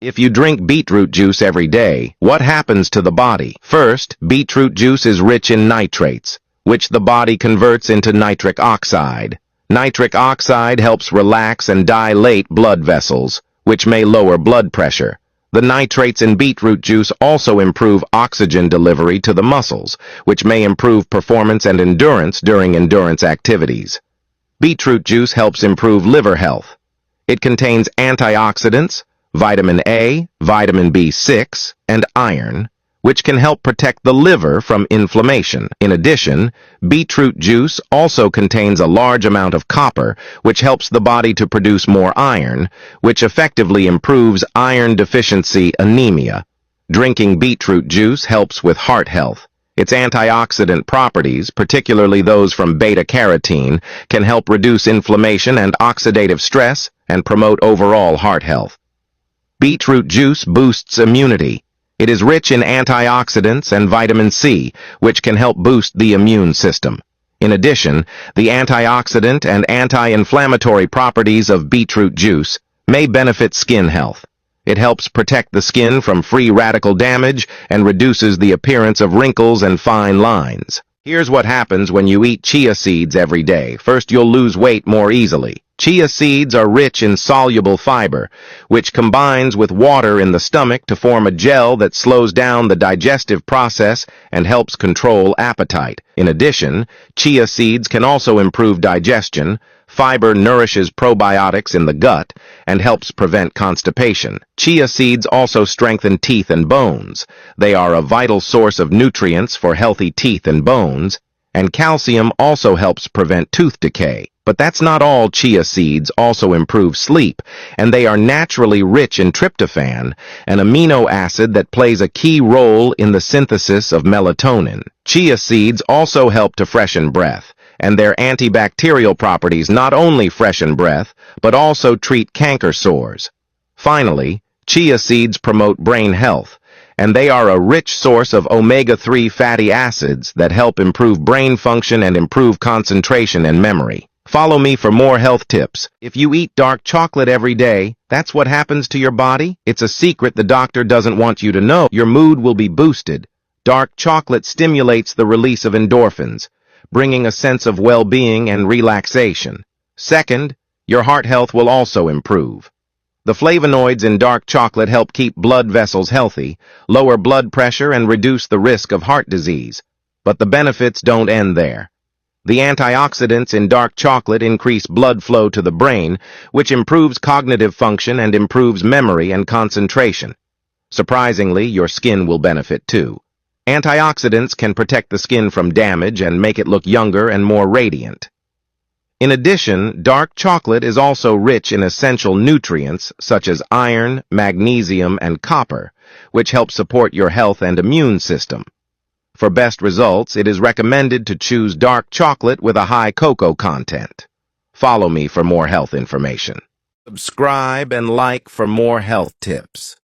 If you drink beetroot juice every day, what happens to the body? First, beetroot juice is rich in nitrates, which the body converts into nitric oxide. Nitric oxide helps relax and dilate blood vessels, which may lower blood pressure. The nitrates in beetroot juice also improve oxygen delivery to the muscles, which may improve performance and endurance during endurance activities. Beetroot juice helps improve liver health. It contains antioxidants, vitamin A, vitamin B6, and iron, which can help protect the liver from inflammation. In addition, beetroot juice also contains a large amount of copper, which helps the body to produce more iron, which effectively improves iron deficiency anemia. Drinking beetroot juice helps with heart health. Its antioxidant properties, particularly those from beta-carotene, can help reduce inflammation and oxidative stress and promote overall heart health. Beetroot juice boosts immunity. It is rich in antioxidants and vitamin C, which can help boost the immune system. In addition, the antioxidant and anti-inflammatory properties of beetroot juice may benefit skin health. It helps protect the skin from free radical damage and reduces the appearance of wrinkles and fine lines. Here's what happens when you eat chia seeds every day. First, you'll lose weight more easily. Chia seeds are rich in soluble fiber, which combines with water in the stomach to form a gel that slows down the digestive process and helps control appetite. In addition, chia seeds can also improve digestion. Fiber nourishes probiotics in the gut and helps prevent constipation. Chia seeds also strengthen teeth and bones. They are a vital source of nutrients for healthy teeth and bones, and calcium also helps prevent tooth decay. But that's not all. Chia seeds also improve sleep, and they are naturally rich in tryptophan, an amino acid that plays a key role in the synthesis of melatonin. Chia seeds also help to freshen breath, and their antibacterial properties not only freshen breath, but also treat canker sores. Finally, chia seeds promote brain health, and they are a rich source of omega-3 fatty acids that help improve brain function and improve concentration and memory. Follow me for more health tips. If you eat dark chocolate every day, that's what happens to your body? It's a secret the doctor doesn't want you to know. Your mood will be boosted. Dark chocolate stimulates the release of endorphins, bringing a sense of well-being and relaxation. Second, your heart health will also improve. The flavonoids in dark chocolate help keep blood vessels healthy, lower blood pressure, and reduce the risk of heart disease. But the benefits don't end there. The antioxidants in dark chocolate increase blood flow to the brain, which improves cognitive function and improves memory and concentration. Surprisingly, your skin will benefit too. Antioxidants can protect the skin from damage and make it look younger and more radiant. In addition, dark chocolate is also rich in essential nutrients such as iron, magnesium, and copper, which help support your health and immune system. For best results, it is recommended to choose dark chocolate with a high cocoa content. Follow me for more health information. Subscribe and like for more health tips.